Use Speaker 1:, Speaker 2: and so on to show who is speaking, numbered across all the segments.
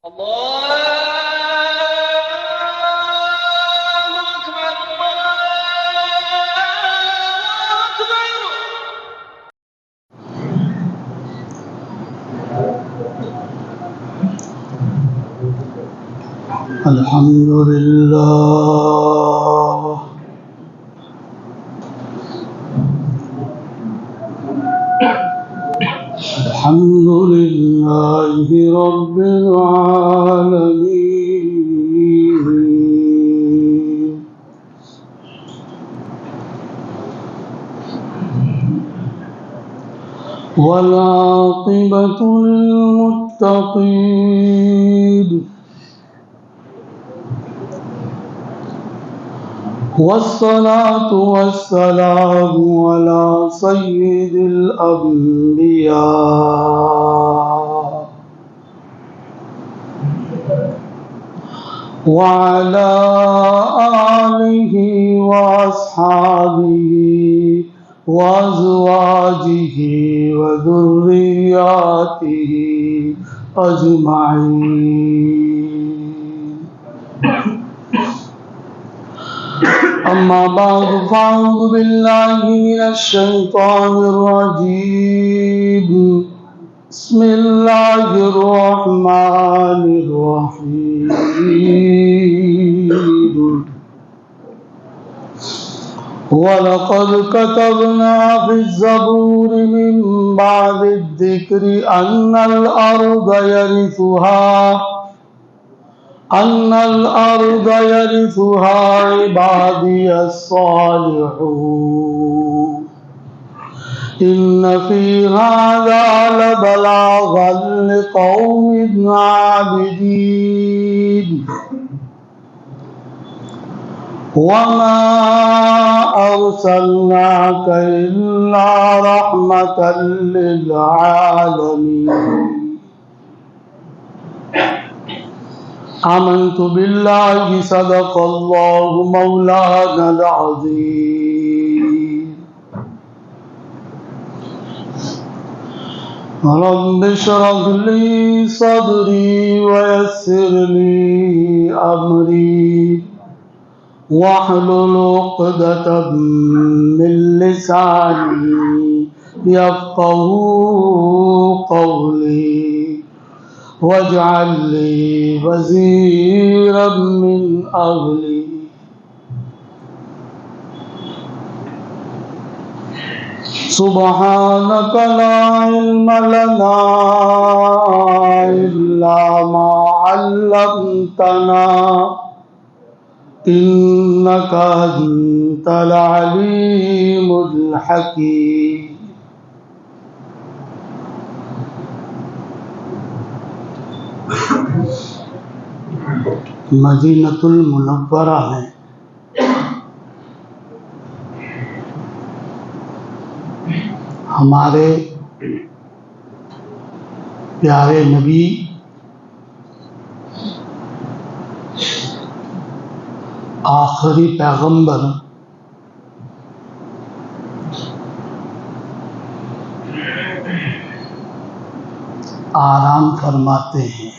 Speaker 1: الله أكبر الله أكبر.
Speaker 2: الحمد لله الحمد لله رب العالمين والعاقبة للمتقين والصلاة والسلام على سيد الأنبياء وعلى آله وأصحابه وأزواجه وذرياته أجمعين. أما بعد فأعوذ بالله من الشيطان الرجيم. بسم الله الرحمن الرحيم. ولقد كتبنا في الزبور من بعد الذكر أن الأرض يرثها عبادي الصالحون. إن في هذا لبلاغا لقوم عابدين. وما أرسلناك إلا رحمة للعالمين. آمنت بالله صدق الله مولانا العظيم. رب اشرح لي صدري ويسر لي أمري واحلل عقدة من لساني يفقهوا قولي واجعل لي وزيرا من أهلي. سبحانك لا علم لنا إلا ما علمتنا إنك أنت العليم الحكيم. مدینۃ المنورہ میں ہمارے پیارے نبی آخری پیغمبر آرام فرماتے ہیں.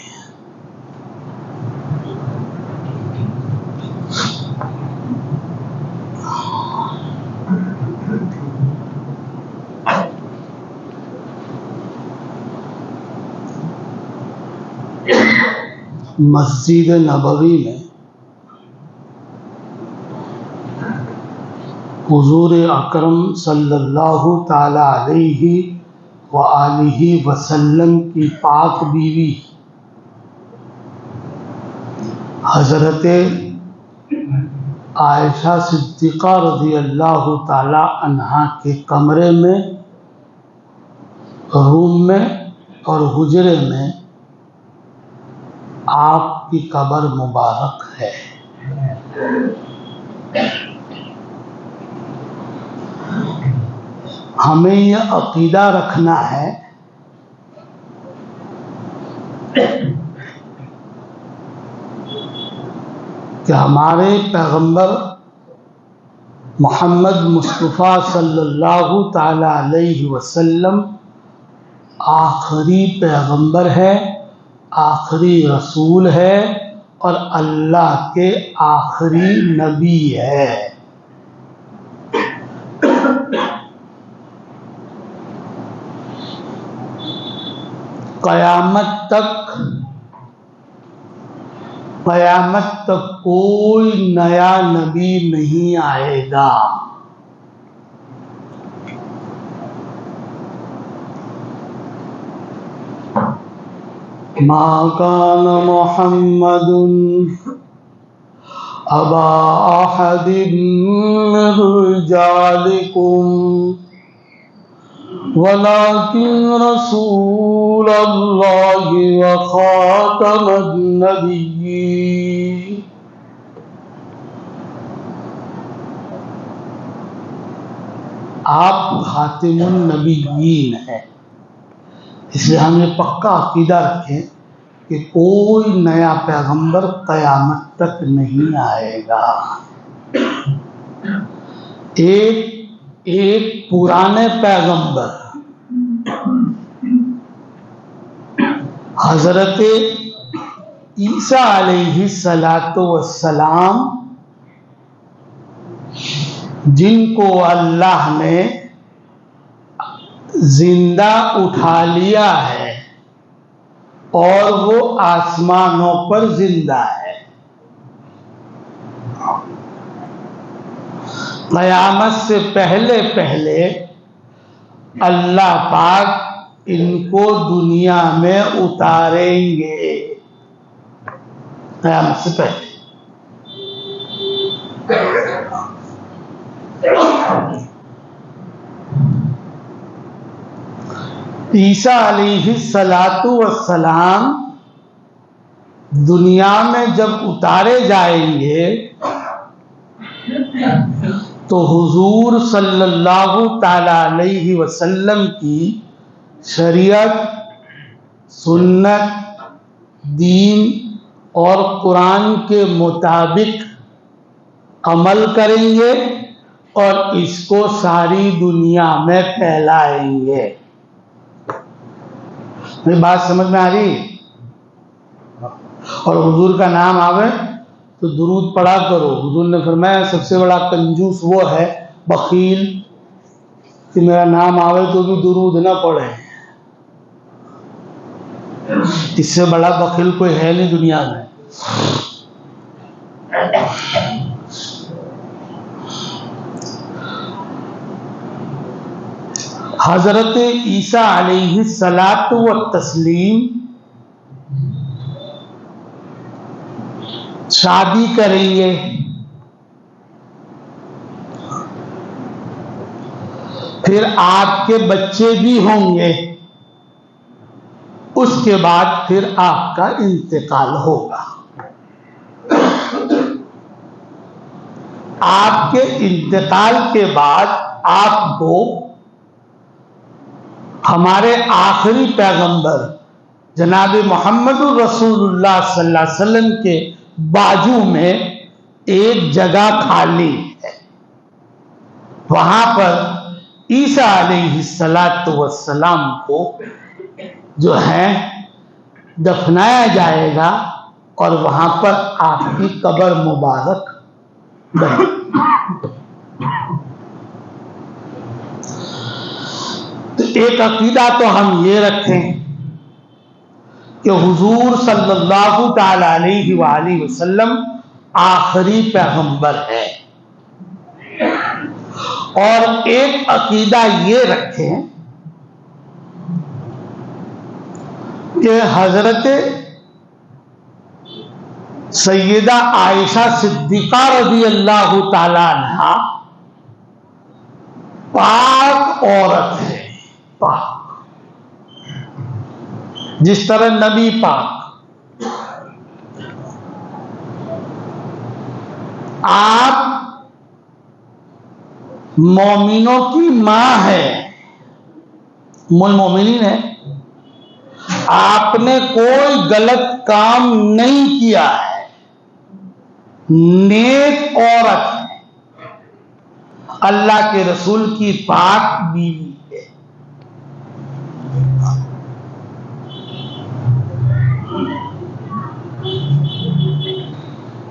Speaker 2: مسجد نبوی میں حضور اکرم صلی اللہ تعالی علیہ وآلہ وسلم کی پاک بیوی حضرت عائشہ صدیقہ رضی اللہ تعالی عنہا کے کمرے میں، روم میں اور حجرے میں آپ کی قبر مبارک ہے. ہمیں یہ عقیدہ رکھنا ہے کہ ہمارے پیغمبر محمد مصطفیٰ صلی اللہ تعالی علیہ وسلم آخری پیغمبر ہے، آخری رسول ہے اور اللہ کے آخری نبی ہے۔ قیامت تک کوئی نیا نبی نہیں آئے گا۔ ما کان محمد ابا احد من رجالکم ولكن رسول اللہ وخاتم النبیین۔ آپ خاتم النبیین ہیں، اس لیے ہم یہ پکا عقیدہ رکھیں کہ کوئی نیا پیغمبر قیامت تک نہیں آئے گا۔ ایک پرانے پیغمبر حضرت عیسیٰ علیہ السلام، جن کو اللہ نے زندہ اٹھا لیا ہے اور وہ آسمانوں پر زندہ ہے۔ قیامت سے پہلے اللہ پاک ان کو دنیا میں اتاریں گے، قیامت سے پہلے۔ عیسیٰ علیہ السلام دنیا میں جب اتارے جائیں گے تو حضور صلی اللہ تعالی علیہ وسلم کی شریعت، سنت، دین اور قرآن کے مطابق عمل کریں گے اور اس کو ساری دنیا میں پھیلائیں گے۔ میری بات سمجھ میں آ رہی؟ اور حضور کا نام آوے تو درود پڑھا کرو۔ حضور نے فرمایا سب سے بڑا کنجوس وہ ہے بخیل کہ میرا نام آوے تو بھی درود نہ پڑھے۔ اس سے بڑا بخیل کوئی ہے نہیں دنیا میں۔ حضرت عیسیٰ علیہ السلام شادی کریں گے، پھر آپ کے بچے بھی ہوں گے، اس کے بعد پھر آپ کا انتقال ہوگا۔ آپ کے انتقال کے بعد آپ کو ہمارے آخری پیغمبر جناب محمد الرسول اللہ صلی اللہ علیہ وسلم کے بازو میں ایک جگہ خالی ہے، وہاں پر عیسیٰ علیہ السلام کو جو ہے دفنایا جائے گا اور وہاں پر آپ کی قبر مبارک بنے۔ تو ایک عقیدہ تو ہم یہ رکھیں کہ حضور صلی اللہ تعالی علیہ وآلہ وسلم آخری پیغمبر ہے، اور ایک عقیدہ یہ رکھیں کہ حضرت سیدہ عائشہ صدیقہ رضی اللہ تعالی عنہا پاک عورت ہے، پاک، جس طرح نبی پاک۔ آپ مومنوں کی ماں ہے، ام المومنین ہے، آپ نے کوئی غلط کام نہیں کیا ہے، نیک عورت ہے، اللہ کے رسول کی پاک بیوی ہے۔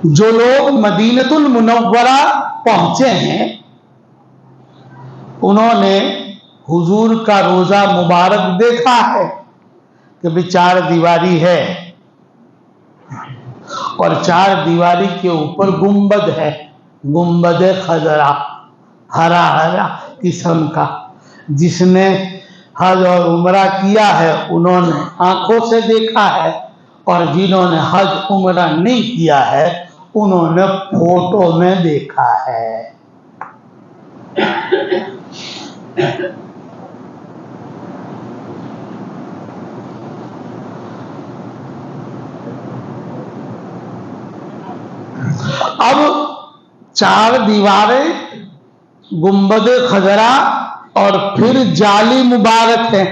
Speaker 2: جو لوگ مدینۃ المنورہ پہنچے ہیں انہوں نے حضور کا روضہ مبارک دیکھا ہے کہ بھی 4 دیواری ہے اور 4 دیواری کے اوپر گنبد ہے، گنبد خضرا، ہرا ہرا قسم کا۔ جس نے حج اور عمرہ کیا ہے انہوں نے آنکھوں سے دیکھا ہے، اور جنہوں نے حج عمرہ نہیں کیا ہے انہوں نے فوٹو میں دیکھا ہے۔ اب 4 دیواریں، گنبد خضرا اور پھر جالی مبارک ہے،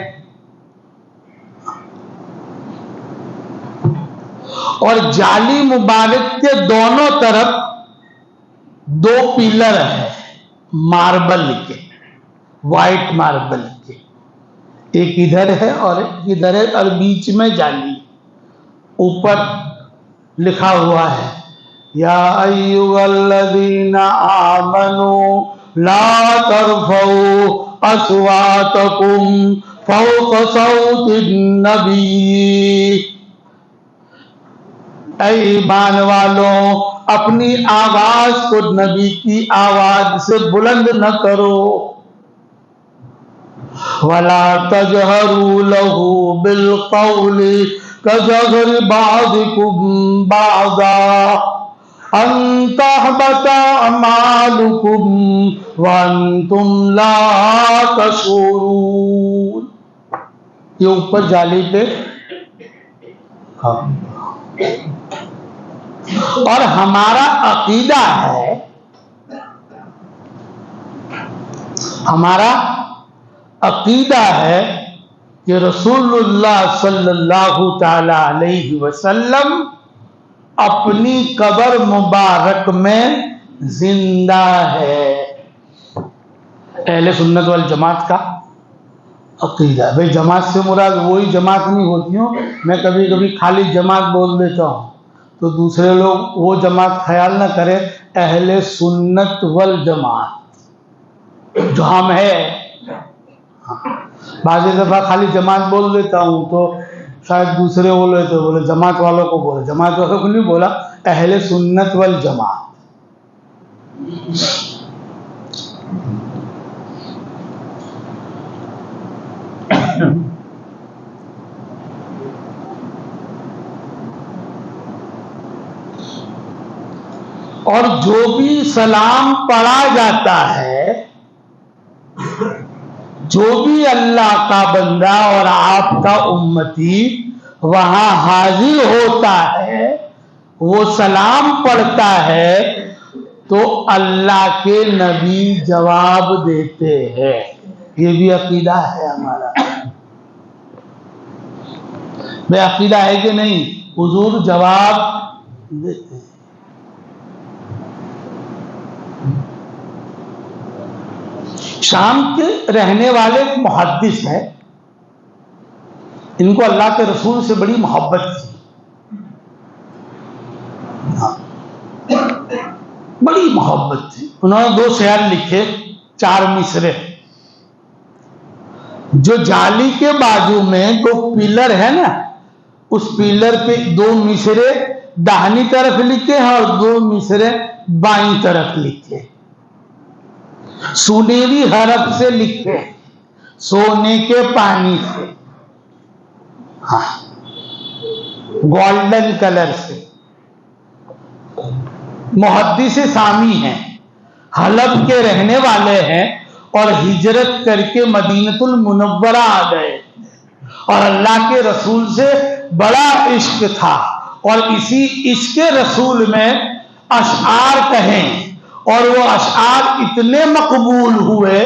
Speaker 2: اور جالی مبارک کے دونوں طرف 2 پلر ہیں ماربل کے، وائٹ ماربل کے، ایک ادھر ہے اور ایک ادھر ہے، اور بیچ میں جالی۔ اوپر لکھا ہوا ہے یا ایھا الذین آمنوا لا ترفعوا اصواتکم فوق صوت النبی، اے ایمان والوں اپنی آواز کو نبی کی آواز سے بلند نہ کرو، وَلَا تَجْهَرُوا لَهُ بِالْقَوْلِ كَجَهْرِ بَعْضِكُمْ بَعْضًا أَن تَحْبَطَ أَعْمَالُكُمْ وَأَنْتُمْ لَا تَشْعُرُونَ۔ یہ اوپر جالی پہ اور ہمارا عقیدہ ہے، ہمارا عقیدہ ہے کہ رسول اللہ صلی اللہ تعالی علیہ وسلم اپنی قبر مبارک میں زندہ ہے۔ اہل سنت والجماعت کا عقیدہ ہے۔ بھئی جماعت سے مراد وہی جماعت نہیں ہوتی ہوں، میں کبھی کبھی خالی جماعت بول دیتا ہوں تو دوسرے لوگ وہ جماعت خیال نہ کرے، اہل سنت والجماعت جو ہم ہے۔ بعض دفعہ خالی جماعت بول دیتا ہوں تو شاید دوسرے بولے تو بولے جماعت والوں کو بولے، جماعت والوں کو نہیں بولا، اہل سنت والجماعت۔ اور جو بھی سلام پڑھا جاتا ہے، جو بھی اللہ کا بندہ اور آپ کا امتی وہاں حاضر ہوتا ہے، وہ سلام پڑھتا ہے تو اللہ کے نبی جواب دیتے ہیں۔ یہ بھی عقیدہ ہے ہمارا۔ بے عقیدہ ہے کہ نہیں؟ حضور جواب دیتے ہیں۔ شام کے رہنے والے ایک محدث ہیں، ان کو اللہ کے رسول سے بڑی محبت تھی، بڑی محبت تھی۔ انہوں نے 2 شعر لکھے، 4 مصرے۔ جو جالی کے بازو میں 2 پلر ہے نا، اس پلر پہ 2 مصرے داہنی طرف لکھے ہیں اور 2 مصرے بائیں طرف لکھے، سنہری حرف سے لکھے، سونے کے پانی سے، ہاں گولڈن کلر سے۔ محدث سامی ہیں، حلب کے رہنے والے ہیں، اور ہجرت کر کے مدینۃ المنورہ آ گئے، اور اللہ کے رسول سے بڑا عشق تھا، اور اسی عشق رسول میں اشعار کہیں، اور وہ اشعار اتنے مقبول ہوئے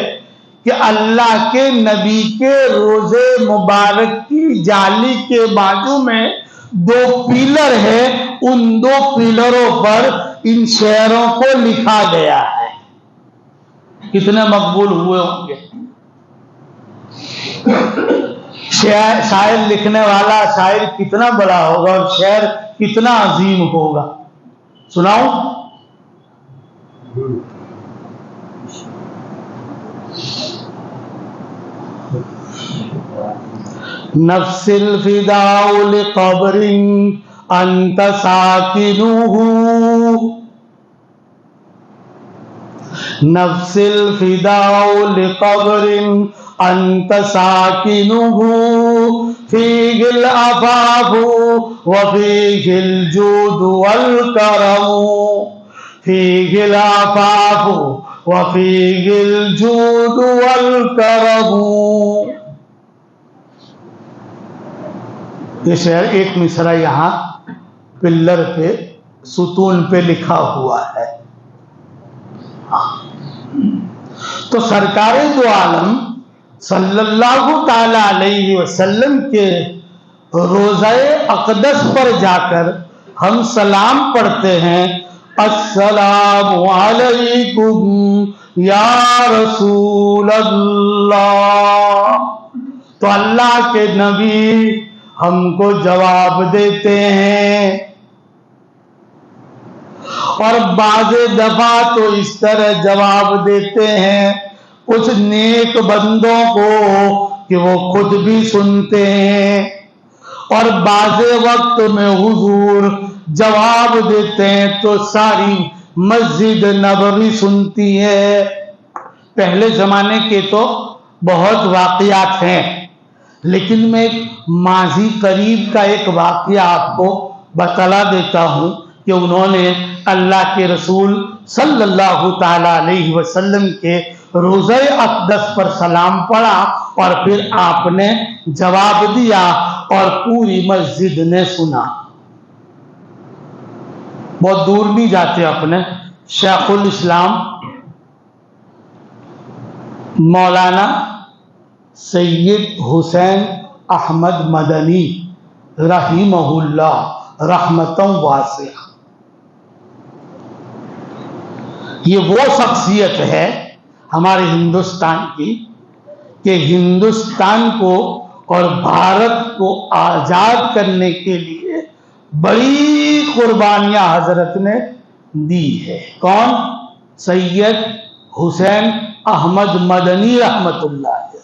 Speaker 2: کہ اللہ کے نبی کے روضے مبارک کی جالی کے بازو میں 2 پلر ہے، ان 2 پلروں پر ان شعروں کو لکھا گیا ہے۔ کتنے مقبول ہوئے ہوں گے؟ شاعر لکھنے والا شاعر کتنا بڑا ہوگا اور شعر کتنا عظیم ہوگا۔ سناؤں؟ نفس الفداء لقبر انت ساکنہ، نفس الفداء لقبر انت ساکنہ، فیہ العفاف وفیہ الجود والکرم، فیہ العفاف وفیہ الجود والکرم۔ یہ شعر ایک مصرع یہاں پلر پہ ستون پہ لکھا ہوا ہے۔ تو سرکار دو عالم صلی اللہ تعالی علیہ وسلم کے روضہ اقدس پر جا کر ہم سلام پڑھتے ہیں، السلام علیکم یا رسول اللہ، تو اللہ کے نبی ہم کو جواب دیتے ہیں، اور بعض دفعہ تو اس طرح جواب دیتے ہیں کچھ نیک بندوں کو کہ وہ خود بھی سنتے ہیں، اور بعض وقت میں حضور جواب دیتے ہیں تو ساری مسجد نبوی سنتی ہے۔ پہلے زمانے کے تو بہت واقعات ہیں، لیکن میں ایک ماضی قریب کا ایک واقعہ آپ کو بتلا دیتا ہوں کہ انہوں نے اللہ کے رسول صلی اللہ تعالی علیہ وسلم کے روضہ اقدس پر سلام پڑھا اور پھر آپ نے جواب دیا اور پوری مسجد نے سنا۔ بہت دور نہیں جاتے اپنے، شیخ الاسلام مولانا سید حسین احمد مدنی رحمہ اللہ رحمتاً واسعہ، یہ وہ شخصیت ہے ہمارے ہندوستان کی کہ ہندوستان کو اور بھارت کو آزاد کرنے کے لیے بڑی قربانیاں حضرت نے دی ہے۔ کون؟ سید حسین احمد مدنی رحمت اللہ علیہ۔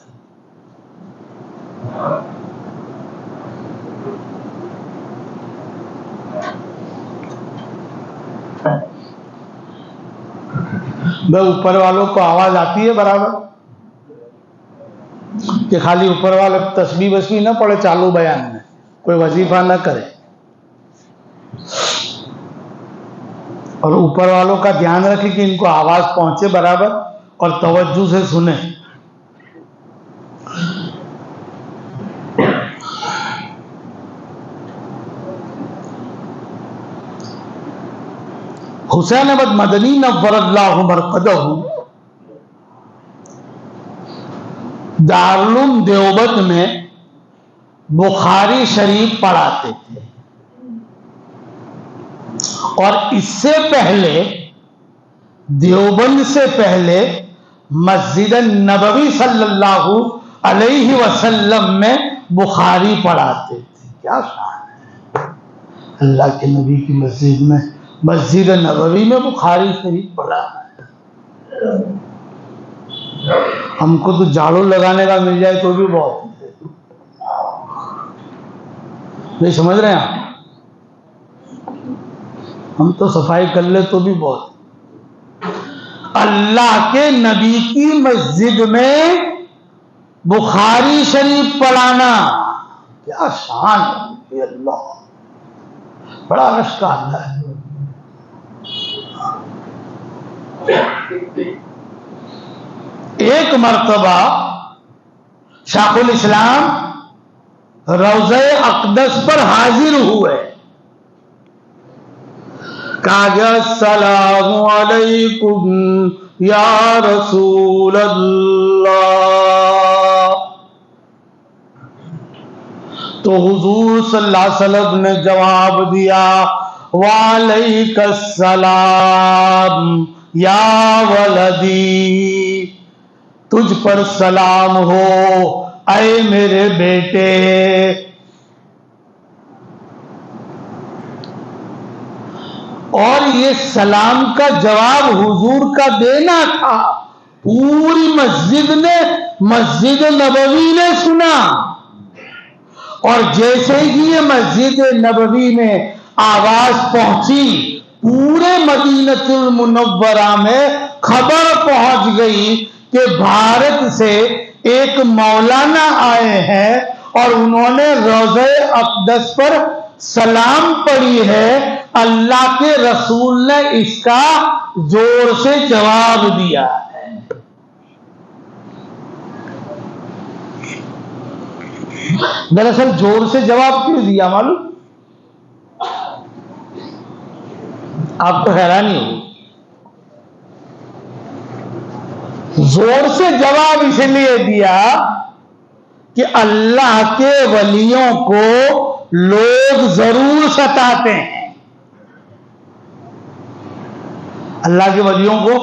Speaker 2: بھائی اوپر والوں کو آواز آتی ہے برابر؟ کہ خالی اوپر والے تسبیح بسبیح نہ پڑھے چالو بیان میں، کوئی وظیفہ نہ کرے، اور اوپر والوں کا دھیان رکھے کہ ان کو آواز پہنچے برابر اور توجہ سے سنیں۔ حسین احمد مدنی نور اللہ مرقدہ دارالعلوم دیوبند میں بخاری شریف پڑھاتے تھے، اور اس سے پہلے دیوبند سے پہلے مسجد نبوی صلی اللہ علیہ وسلم میں بخاری پڑھاتے تھے۔ کیا شان ہے اللہ کے نبی کی مسجد میں، مسجد نبوی میں بخاری شریف پڑھا ہے۔ ہم کو تو جھاڑو لگانے کا مل جائے تو بھی بہت ہے، نہیں سمجھ رہے ہیں آپ؟ ہم تو صفائی کر لے تو بھی بہت۔ اللہ کے نبی کی مسجد میں بخاری شریف پڑھانا کیا شان ہے، اللہ بڑا رش کا اللہ ہے۔ ایک مرتبہ شیخ الاسلام روضہ اقدس پر حاضر ہوئے، کہا گیا السلام علیکم یا رسول اللہ، تو حضور صلی اللہ علیہ وسلم نے جواب دیا وعلیک السلام یا ولدی، تجھ پر سلام ہو اے میرے بیٹے۔ اور یہ سلام کا جواب حضور کا دینا تھا. پوری مسجد نے، مسجد نبوی نے سنا، اور جیسے ہی یہ مسجد نبوی میں آواز پہنچی، پورے مدینہ المنورہ میں خبر پہنچ گئی کہ بھارت سے ایک مولانا آئے ہیں اور انہوں نے روضہ اقدس پر سلام پڑھی ہے. اللہ کے رسول نے اس کا زور سے جواب دیا ہے. دراصل زور سے جواب کیوں دیا معلوم؟ آپ کو حیرانی ہوگی. زور سے جواب اس لیے دیا کہ اللہ کے ولیوں کو لوگ ضرور ستاتے ہیں. اللہ کے ولیوں کو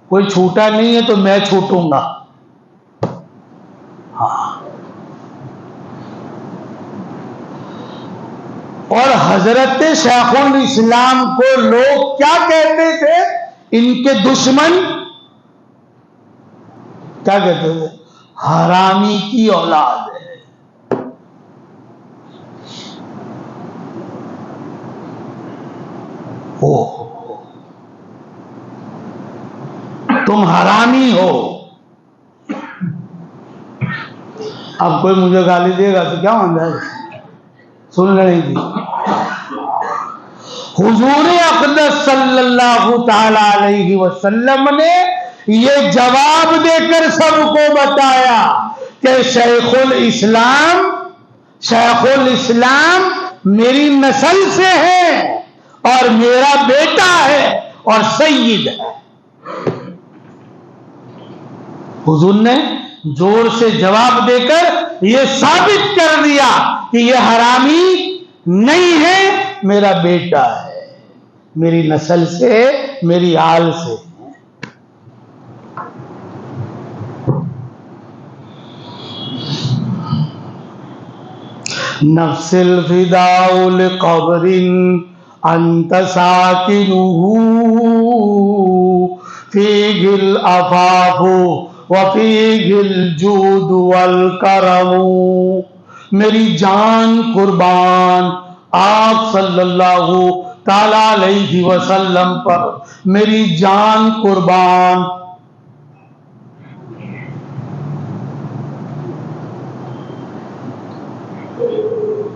Speaker 2: کوئی چھوٹا نہیں ہے تو میں چھوٹوں گا. اور حضرت شیخ الاسلام کو لوگ کیا کہتے تھے؟ ان کے دشمن کیا کہتے تھے؟ حرامی کی اولاد ہے. تم حرامی ہو. اب کوئی مجھے گالی دے گا تو کیا مان جائے؟ سن رہی تھی. حضور اقدس صلی اللہ تعالی علیہ وسلم نے یہ جواب دے کر سب کو بتایا کہ شیخ الاسلام میری نسل سے ہے اور میرا بیٹا ہے اور سید ہے. حضور نے زور سے جواب دے کر یہ ثابت کر دیا کہ یہ حرامی نہیں ہے، میرا بیٹا ہے، میری نسل سے، میری آل سے. نفس الفداء لقبر انت ساکنہ فیہ العفاف وفیہ الجود والکرم. میری جان قربان آپ صلی اللہ تعالی علیہ وسلم پر، میری جان قربان.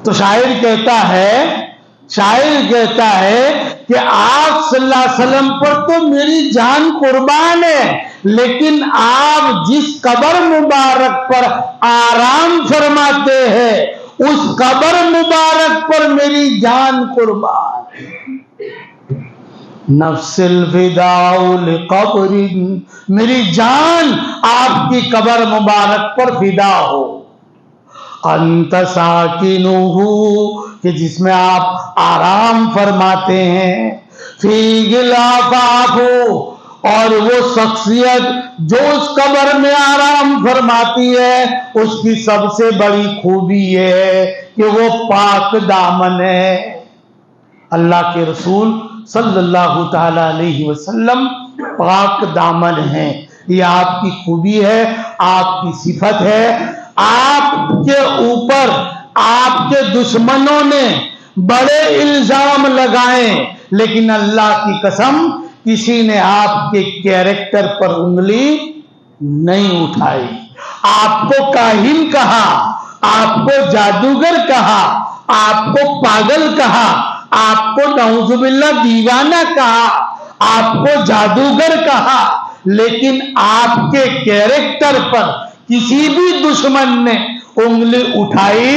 Speaker 2: تو شاعر کہتا ہے کہ آپ صلی اللہ علیہ وسلم پر تو میری جان قربان ہے، لیکن آپ جس قبر مبارک پر آرام فرماتے ہیں اس قبر مبارک پر میری جان قربان. نفس الفداء لقبر، میری جان آپ کی قبر مبارک پر فدا ہو. انت ساکنہ، کہ جس میں آپ آرام فرماتے ہیں. فیہ العفاف، اور وہ شخصیت جو اس قبر میں آرام فرماتی ہے اس کی سب سے بڑی خوبی یہ ہے کہ وہ پاک دامن ہے. اللہ کے رسول صلی اللہ تعالی علیہ وسلم پاک دامن ہیں. یہ آپ کی خوبی ہے، آپ کی صفت ہے. آپ کے اوپر آپ کے دشمنوں نے بڑے الزام لگائے، لیکن اللہ کی قسم کسی نے آپ کے کیریکٹر پر انگلی نہیں اٹھائی. آپ کو کاہن کہا، آپ کو جادوگر کہا، آپ کو پاگل کہا، آپ کو نعوذ باللہ دیوانہ کہا، آپ کو جادوگر کہا، لیکن آپ کے کیریکٹر پر کسی بھی دشمن نے انگلی اٹھائی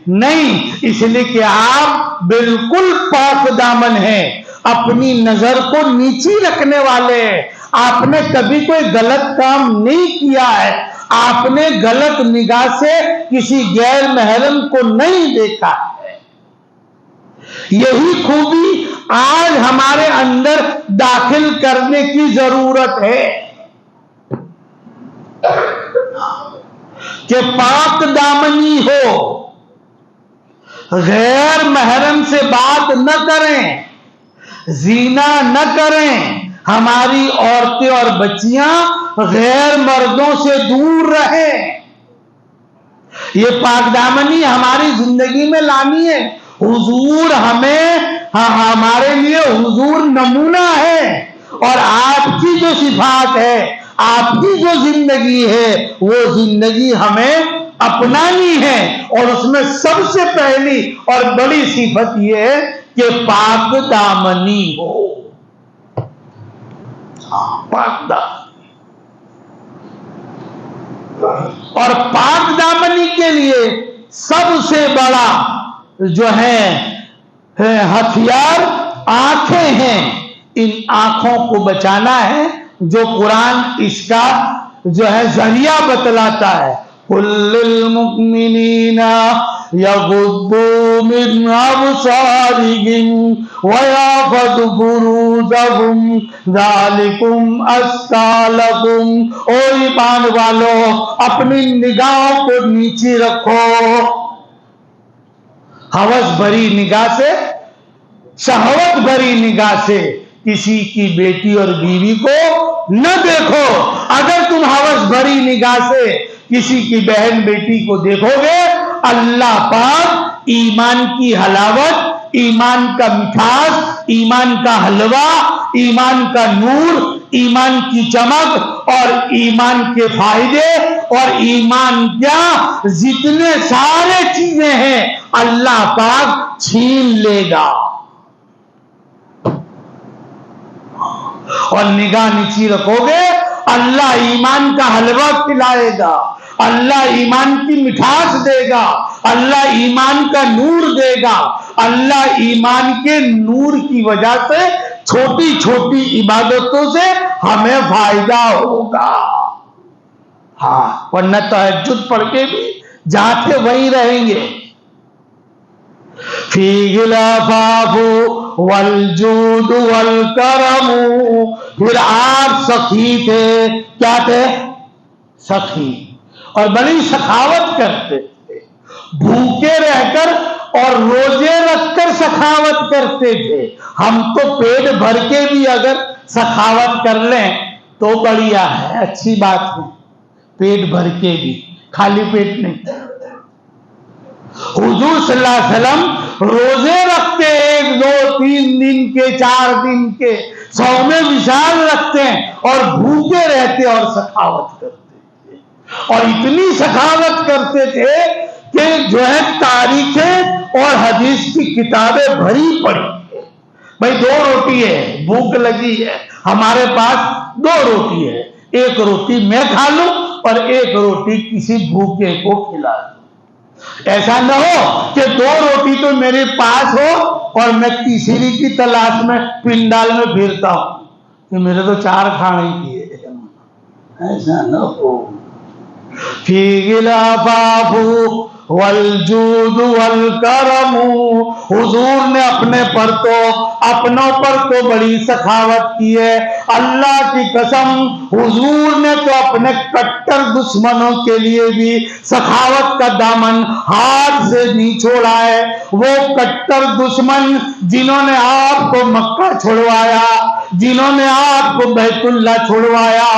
Speaker 2: نہیں. اس لیے کہ آپ بالکل پاک دامن ہیں، اپنی نظر کو نیچی رکھنے والے ہیں. آپ نے کبھی کوئی غلط کام نہیں کیا ہے، آپ نے غلط نگاہ سے کسی غیر محرم کو نہیں دیکھا ہے. یہی خوبی آج ہمارے اندر داخل کرنے کی ضرورت ہے کہ پاک دامنی ہو، غیر محرم سے بات نہ کریں، زینا نہ کریں، ہماری عورتیں اور بچیاں غیر مردوں سے دور رہیں۔ یہ پاک دامنی ہماری زندگی میں لانی ہے۔ حضور ہمارے لیے حضور نمونہ ہے، اور آپ کی جو صفات ہے، آپ کی جو زندگی ہے، وہ زندگی ہمیں اپنانی ہے، اور اس میں سب سے پہلی اور بڑی صفت یہ ہے کہ پاک دامنی ہو۔ پاک دامنی، اور پاک دامنی کے لیے سب سے بڑا جو ہے ہتھیار آنکھیں ہیں۔ ان آنکھوں کو بچانا ہے، جو قرآن اس کا جو ہے ذریعہ بتلاتا ہے۔ قُل لِّلْمُؤْمِنِينَ يَغُضُّوا مِنْ أَبْصَارِهِمْ وَيَحْفَظُوا فُرُوجَهُمْ ذَلِكُمْ أَزْكَىٰ لَكُمْ۔ او ایمان والو، اپنی نگاہوں کو نیچے رکھو، ہوس بھری نگاہ سے، شہوت بھری نگاہ سے کسی کی بیٹی اور بیوی کو نہ دیکھو۔ اگر تم ہوس بھری نگاہ سے کسی کی بہن بیٹی کو دیکھو گے، اللہ پاک ایمان کی حلاوت، ایمان کا مٹھاس، ایمان کا حلوہ، ایمان کا نور، ایمان کی چمک اور ایمان کے فائدے اور ایمان کیا جتنے سارے چیزیں ہیں، اللہ پاک چھین لے گا۔ اور نگاہ نیچی رکھو گے، اللہ ایمان کا حلوہ کھلائے گا، اللہ ایمان کی مٹھاس دے گا، اللہ ایمان کا نور دے گا، اللہ ایمان کے نور کی وجہ سے چھوٹی چھوٹی عبادتوں سے ہمیں فائدہ ہوگا۔ ہاں، ورنہ تہجد پڑھ کے بھی جہاں تھے وہیں رہیں گے۔ فِيهِ الْعَفَافُ وَالْجُودُ وَالْكَرَمُ۔ پھر آپ سخی تھے، کیا تھے؟ سخی، اور بڑی سخاوت کرتے تھے، بھوکے رہ کر اور روزے رکھ کر سخاوت کرتے تھے۔ ہم تو پیٹ بھر کے بھی اگر سخاوت کر لیں تو بڑھیا ہے، اچھی بات ہے، پیٹ بھر کے بھی، خالی پیٹ نہیں۔ حضور صلی اللہ علیہ وسلم روزے رکھتے، 1 2 3 دن کے، 4 دن کے، صوم وصال رکھتے ہیں، اور بھوکے رہتے اور سخاوت کرتے تھے، اور اتنی سخاوت کرتے تھے کہ جو ہے تاریخیں اور حدیث کی کتابیں بھری پڑی ہے۔ بھائی 2 روٹی ہے، بھوک لگی ہے، ہمارے پاس 2 روٹی ہے، 1 روٹی میں کھا لوں اور 1 روٹی کسی بھوکے کو کھلا دوں۔ ایسا نہ ہو کہ 2 روٹی تو میرے پاس ہو اور میں تیسری کی تلاش میں پنڈال میں پھرتا ہوں کہ میرے تو 4 کھانے کی ہے، ایسا نہ ہو۔ فِيهِ الْعَفَافُ وَالْجُودُ وَالْكَرَمُ۔ حضور نے اپنوں پر تو بڑی سخاوت کی ہے، اللہ کی قسم، حضور نے تو اپنے کٹر دشمنوں کے لیے بھی سخاوت کا دامن ہاتھ سے نہیں چھوڑا ہے۔ وہ کٹر دشمن جنہوں نے آپ کو مکہ چھڑوایا، جنہوں نے آپ کو بیت اللہ چھڑوایا،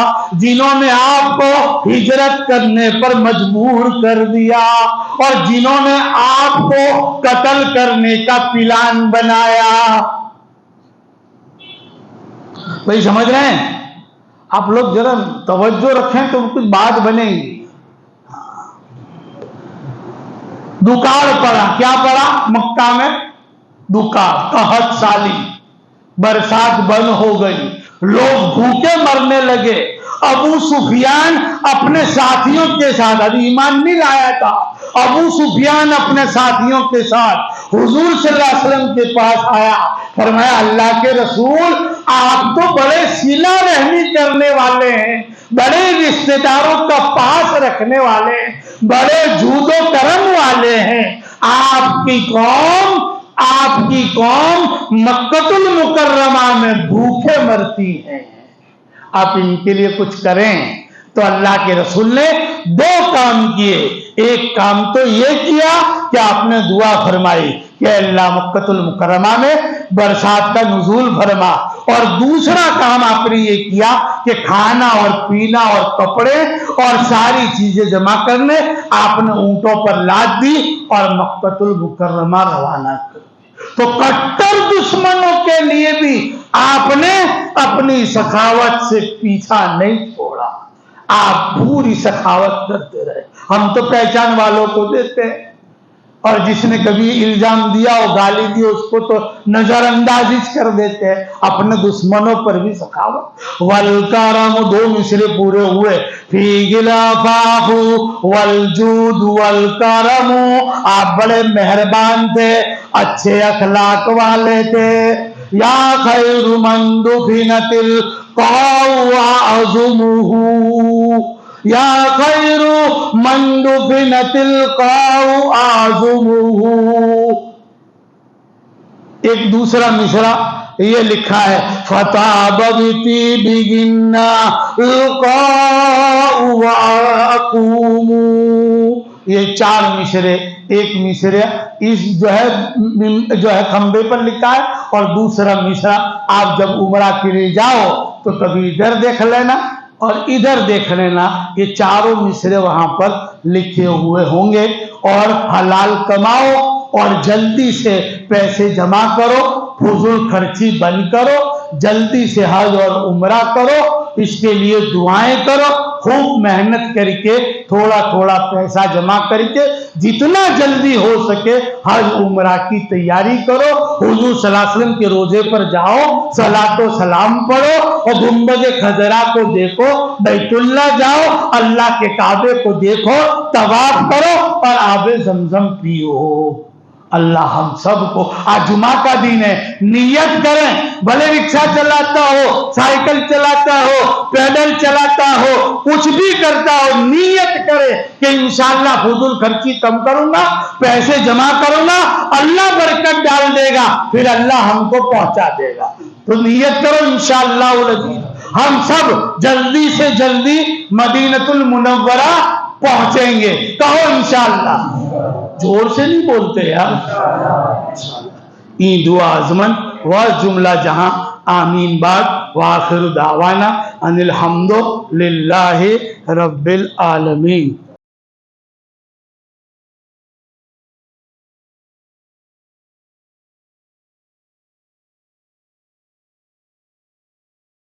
Speaker 2: جنہوں نے آپ کو ہجرت کرنے پر مجبور کر دیا، اور جنہوں نے آپ کو قتل کرنے کا پلان بنایا۔ بھائی سمجھ رہے ہیں؟ آپ لوگ ذرا توجہ رکھیں تو کچھ بات بنے گی۔ دکاڑ پڑا، کیا پڑا مکہ میں؟ دکاڑ، قحط سالی، برسات بند ہو گئی، لوگ بھوکے مرنے لگے۔ ابو سفیان اپنے ساتھیوں کے ساتھ، ابھی ایمان نہیں لایا تھا، ابو سفیان اپنے ساتھیوں کے ساتھ حضور صلی اللہ علیہ وسلم کے پاس آیا، فرمایا اللہ کے رسول، آپ تو بڑے صلہ رحمی کرنے والے ہیں، بڑے رشتہ داروں کا پاس رکھنے والے ہیں، بڑے جود و کرم والے ہیں، آپ کی قوم مکہ المکرمہ میں بھوکے مرتی ہے، آپ ان کے لیے کچھ کریں۔ تو اللہ کے رسول نے 2 کام کیے۔ ایک کام تو یہ کیا کہ آپ نے دعا فرمائی کہ اللہ مکہ المکرمہ میں برسات کا نزول فرما، اور دوسرا کام آپ نے یہ کیا کہ کھانا اور پینا اور کپڑے اور ساری چیزیں جمع کرنے آپ نے اونٹوں پر لاد دی اور مکہ المکرمہ روانہ کر دی۔ تو کٹر دشمنوں کے لیے بھی آپ نے اپنی سخاوت سے پیچھا نہیں چھوڑا، آپ پوری سخاوت کرتے رہے۔ ہم تو پہچان والوں کو دیتے ہیں، اور جس نے کبھی الزام دیا اور گالی دی اس کو تو نظر انداز کر دیتے ہیں، اپنے دشمنوں پر بھی سخاوت۔ والکرم، دو مصرے پورے ہوئے، فی العفاف والجود والکرم، آپ بڑے مہربان تھے، اچھے اخلاق والے تھے۔ یا خیر من دفنت القاع اعظمہ، یا خیر من دفنت القاع اعظمہ۔ ایک دوسرا مصرع یہ لکھا ہے، فطاب بطیبہن القاع واقوم۔ یہ چار مصرے، ایک مصرع اس جو ہے کھمبے پر لکھا ہے، اور دوسرا مصرع آپ جب عمرہ کے لیے جاؤ تو کبھی ادھر دیکھ لینا اور ادھر دیکھ لینا، یہ چاروں مصرے وہاں پر لکھے ہوئے ہوں گے۔ اور حلال کماؤ اور جلدی سے پیسے جمع کرو، فضول خرچی بند کرو، جلدی سے حج اور عمرہ کرو، اس کے لیے دعائیں کرو، خوب محنت کر کے تھوڑا تھوڑا پیسہ جمع کر کے جتنا جلدی ہو سکے حج عمرہ کی تیاری کرو۔ حضور صلی اللہ علیہ وسلم کے روزے پر جاؤ، صلاۃ و سلام پڑھو اور گنبد خضرا کو دیکھو، بیت اللہ جاؤ، اللہ کے کعبے کو دیکھو، طواف کرو اور آب زمزم پیو۔ اللہ ہم سب کو، آج جمعہ کا دن ہے، نیت کریں، بھلے رکشہ چلاتا ہو، سائیکل چلاتا ہو، پیدل چلاتا ہو، کچھ بھی کرتا ہو، نیت کرے کہ انشاءاللہ فضول خرچی کم کروں گا، پیسے جمع کروں گا، اللہ برکت ڈال دے گا، پھر اللہ ہم کو پہنچا دے گا۔ تو نیت کرو انشاءاللہ العزیز ہم سب جلدی سے جلدی مدینہ المنورہ پہنچیں گے، کہو انشاءاللہ، زور سے نہیں بولتے یار۔ این دعا ازمن و جملہ جہاں آمین بعد، وآخر دعوانا ان الحمد للہ رب العالمین۔